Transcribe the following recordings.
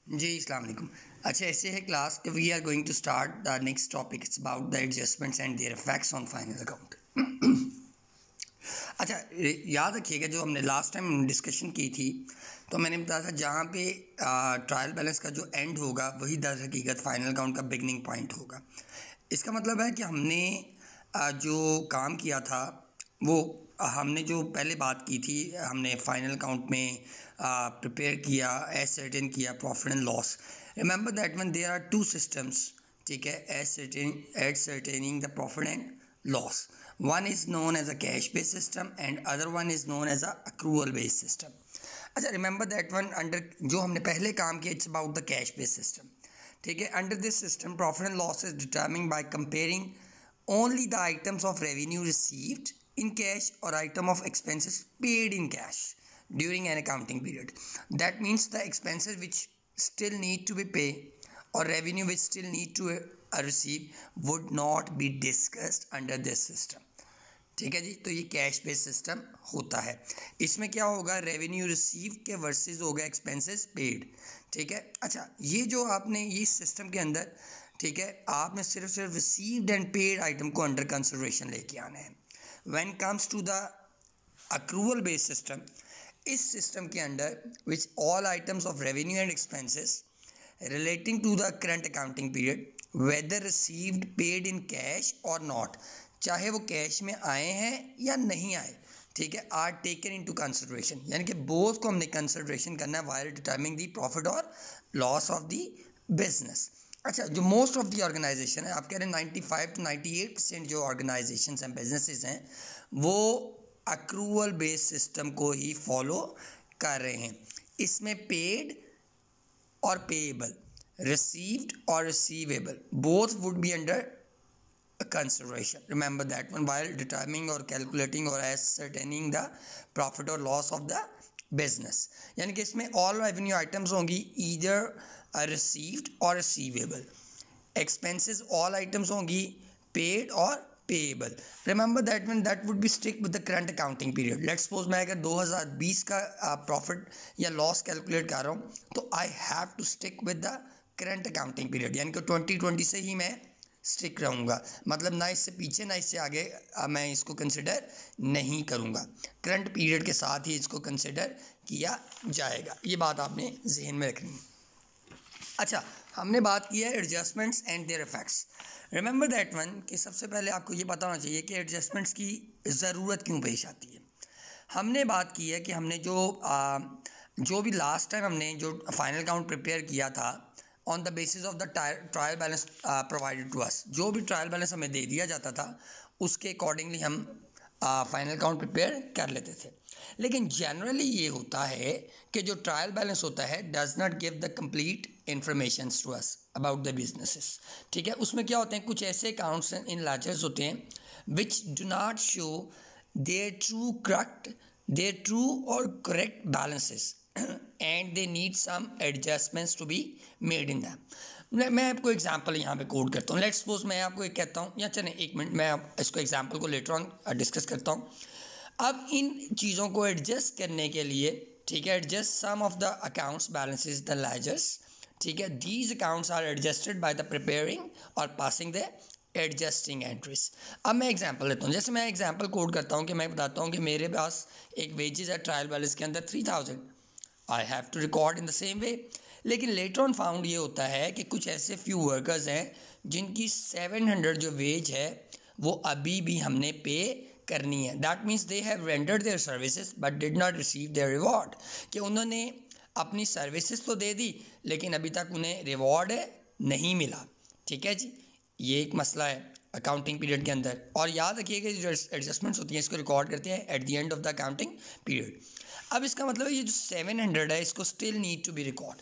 जी अस्सलाम वालेकुम। अच्छा, ऐसे है क्लास कि we are going to start the next topic. It's about the adjustments and their effects on final account. अच्छा, याद रखिएगा जो हमने लास्ट टाइम डिस्कशन की थी, तो मैंने बताया था जहाँ पे ट्रायल बैलेंस का जो एंड होगा वही दर हकीकत फाइनल अकाउंट का बिगनिंग पॉइंट होगा। इसका मतलब है कि हमने जो काम किया था वो हमने जो पहले बात की थी, हमने फाइनल अकाउंट में प्रिपेयर किया, एसर्टेन किया profit and loss. Remember that one there are two systems, ठीक है, ascertaining the profit and loss. One is known as a cash based system and other one is known as an accrual based system. अच्छा, remember that one under जो हमने पहले काम किया, it's about the cash based system, ठीक है। Under this system profit and loss is डिटर्मिंग by comparing only the items of revenue received in cash or item of expenses paid in cash during an accounting period. That means the expenses which still need to be paid or revenue which still need to receive would not be discussed under this system. ठीक है जी, तो ये cash based system होता है। इसमें क्या होगा, revenue receive के वर्सेस होगा एक्सपेंसेस पेड, ठीक है। अच्छा, ये जो आपने ये सिस्टम के अंदर, ठीक है, आपने सिर्फ रिसीव्ड एंड पेड आइटम को अंडर कंसिडरेशन लेके आना है। When comes to the accrual based system, इस सिस्टम के अंदर which all items of revenue and expenses relating to the current accounting period whether received paid in cash or not, चाहे वो cash में आए हैं या नहीं आए, ठीक है, आर टेकन इनटू कंसिडरेशन, यानी कि बोथ को हमने कंसिडरेशन करना है वाइल डिटरमिनिंग दी प्रॉफिट और लॉस ऑफ दी बिजनेस। अच्छा, जो मोस्ट ऑफ दी ऑर्गेनाइजेशन है, आप कह रहे हैं 95 to 98% जो ऑर्गेनाइजेशन हैं, बिजनेसेस हैं, वो अक्रूवल बेस्ड सिस्टम को ही फॉलो कर रहे हैं। इसमें paid or payable, received or receivable, both would be under consideration. Remember that one while determining or calculating or ascertaining the profit or loss of the business. यानी कि इसमें all revenue items होंगी either received or receivable, expenses all items होंगी paid or payable. Remember that mean that would be stick with the current accounting period. Let's suppose मैं अगर 2020 का profit या loss calculate कर रहा हूँ, तो I have to stick with the current accounting period, यानी कि 2020 से ही मैं स्टिक रहूँगा, मतलब ना इससे पीछे ना इससे आगे मैं इसको कंसिडर नहीं करूँगा। करंट पीरियड के साथ ही इसको कंसिडर किया जाएगा, ये बात आपने जहन में रखनी है। अच्छा, हमने बात की है adjustments and their effects. Remember that one कि सबसे पहले आपको ये पता होना चाहिए कि एडजस्टमेंट्स की ज़रूरत क्यों पेश आती है। हमने बात की है कि हमने जो भी लास्ट टाइम हमने जो फाइनल अकाउंट प्रिपेयर किया था on the basis of the trial balance provided to us, जो भी ट्रायल बैलेंस हमें दे दिया जाता था उसके अकॉर्डिंगली हम फाइनल अकाउंट प्रिपेयर कर लेते थे। लेकिन जनरली ये होता है कि जो ट्रायल बैलेंस होता है does not give the complete information to us about the businesses, ठीक है। उसमें क्या होते हैं, कुछ ऐसे अकाउंट्स इन लेजर्स होते हैं which do not show their true और correct balances and they need some adjustments to be made in them. मैं आपको एग्जांपल यहाँ पे कोड करता हूँ। लेट्स सपोज मैं आपको एक कहता हूँ, या चलें एक मिनट मैं इसको एग्जांपल को लेटर ऑन डिस्कस करता हूँ। अब इन चीज़ों को एडजस्ट करने के लिए, ठीक है, adjust some of the accounts balances the ledgers, ठीक है, these accounts are adjusted by the preparing और पासिंग द एडजस्टिंग एंट्रीज। अब मैं एग्जांपल लेता हूँ, जैसे मैं एग्जांपल कोड करता हूँ कि मैं बताता हूँ कि मेरे पास एक वेजेस है ट्रायल बैलेंस के अंदर 3000, I have to record in the same way. लेकिन लेटर ऑन फाउंड ये होता है कि कुछ ऐसे फ्यू वर्कर्स हैं जिनकी 700 जो वेज है वो अभी भी हमने पे करनी है। That means they have rendered their services but did not receive there reward, कि उन्होंने अपनी सर्विसेज तो दे दी लेकिन अभी तक उन्हें रिवॉर्ड नहीं मिला, ठीक है जी। ये एक मसला है अकाउंटिंग पीरियड के अंदर। और याद रखिएगा जो एडजस्टमेंट्स होती हैं इसको रिकॉर्ड करते हैं at the end of the accounting period. अब इसका मतलब ये जो 700 है इसको still need to be record,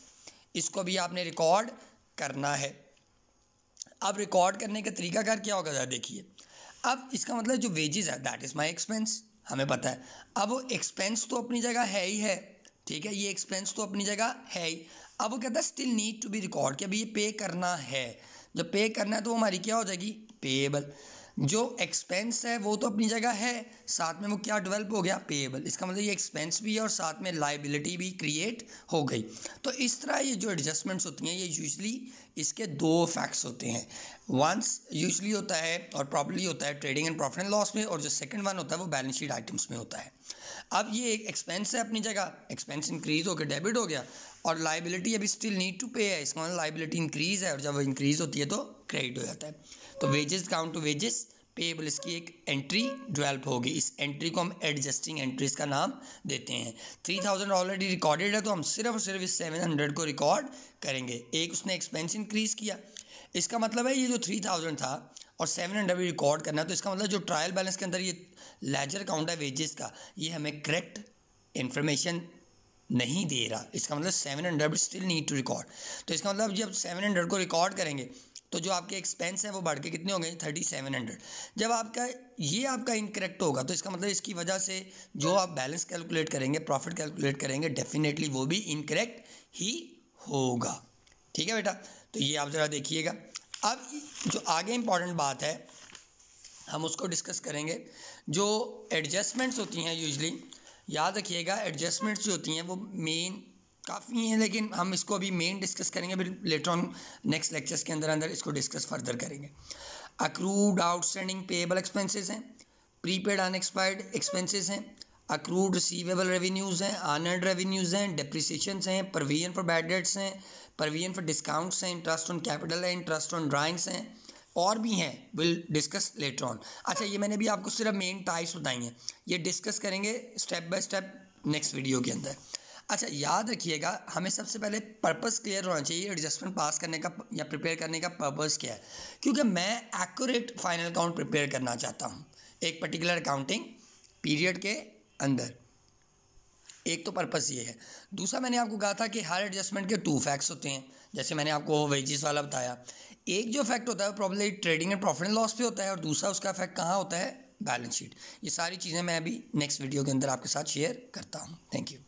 इसको भी आपने रिकॉर्ड करना है। अब रिकॉर्ड करने का तरीकाकार क्या होगा ज़रा देखिए। अब इसका मतलब जो वेजेस है दैट इज़ माई एक्सपेंस, हमें पता है। अब वो एक्सपेंस तो अपनी जगह है ही है, ठीक है, ये एक्सपेंस तो अपनी जगह है ही। अब वो कहता है still need to be record, कि अभी ये पे करना है। जब पे करना है तो हमारी क्या हो जाएगी, पेएबल। जो एक्सपेंस है वो तो अपनी जगह है, साथ में वो क्या डेवलप हो गया, पेएबल। इसका मतलब ये एक्सपेंस भी है और साथ में लाइबिलिटी भी क्रिएट हो गई। तो इस तरह ये जो एडजस्टमेंट्स होती हैं ये यूजुअली इसके दो फैक्ट्स होते हैं। वंस यूजुअली होता है और प्रॉब्ली होता है trading and profit and loss में, और जो सेकंड वन होता है वो बैलेंस शीट आइटम्स में होता है। अब ये एक एक्सपेंस है अपनी जगह, एक्सपेंस इंक्रीज हो गया, डेबिट हो गया, और लाइबिलिटी अभी स्टिल नीड टू पे है, इसका मतलब लाइबिलिटी इंक्रीज है, और जब वो इंक्रीज होती है तो क्रेडिट हो जाता है। तो wages count to wages payable, इसकी एक एंट्री डेवलप होगी। इस एंट्री को हम एडजस्टिंग एंट्रीज का नाम देते हैं। 3000 ऑलरेडी रिकॉर्डेड है तो हम सिर्फ और सिर्फ इस 700 को रिकॉर्ड करेंगे। एक उसने एक्सपेंस इंक्रीज किया, इसका मतलब है ये जो 3000 था और 700 भी रिकॉर्ड करना है, तो इसका मतलब जो ट्रायल बैलेंस के अंदर ये लेजर अकाउंट है वेजेस का, ये हमें करेक्ट इन्फॉर्मेशन नहीं दे रहा। इसका मतलब 700 स्टिल नीड टू रिकॉर्ड। तो इसका मतलब जब 700 को रिकॉर्ड करेंगे तो जो आपके एक्सपेंस हैं वो बढ़ के कितने हो गए, 3700। जब आपका इनकरेक्ट होगा तो इसका मतलब इसकी वजह से जो आप बैलेंस कैलकुलेट करेंगे, प्रॉफिट कैलकुलेट करेंगे, डेफिनेटली वो भी इनकरेक्ट ही होगा। ठीक है बेटा, तो ये आप ज़रा देखिएगा। अब जो आगे इंपॉर्टेंट बात है हम उसको डिस्कस करेंगे। जो एडजस्टमेंट्स होती हैं यूजुअली, याद रखिएगा एडजस्टमेंट्स जो होती हैं वो मेन काफ़ी हैं, लेकिन हम इसको अभी मेन डिस्कस करेंगे, फिर लेटर ऑन नेक्स्ट लेक्चर्स के अंदर इसको डिस्कस फर्दर करेंगे। अक्रूड आउटस्टैंडिंग पेएबल एक्सपेंसेस हैं, प्रीपेड अनएक्सपायर्ड एक्सपेंसेस हैं, अक्रूड रिसीवेबल रेवेन्यूज़ हैं, अनअर्न्ड रेवेन्यूज़ हैं, डेप्रिसिएशंस हैं, प्रोविजन फॉर बैड डेट्स हैं, प्रोविजन फॉर डिस्काउंट्स हैं, इंटरेस्ट ऑन कैपिटल है, इंटरेस्ट ऑन ड्राइंग्स हैं, और भी हैं, विल डिस्कस लेटर ऑन। अच्छा, ये मैंने भी आपको सिर्फ मेन टाइप्स बताई हैं, ये डिस्कस करेंगे step by step next video के अंदर। अच्छा, याद रखिएगा हमें सबसे पहले पर्पस क्लियर होना चाहिए एडजस्टमेंट पास करने का या प्रिपेयर करने का पर्पस क्या है, क्योंकि मैं एक्यूरेट फाइनल अकाउंट प्रिपेयर करना चाहता हूँ एक पर्टिकुलर अकाउंटिंग पीरियड के अंदर। एक तो पर्पस ये है। दूसरा, मैंने आपको कहा था कि हर एडजस्टमेंट के 2 फैक्ट्स होते हैं, जैसे मैंने आपको वेजेस वाला बताया। एक जो फैक्ट होता है वो probably trading and profit and loss पे होता है, और दूसरा उसका फैक्ट कहाँ होता है, बैलेंस शीट। ये सारी चीज़ें मैं अभी नेक्स्ट वीडियो के अंदर आपके साथ शेयर करता हूँ। Thank you.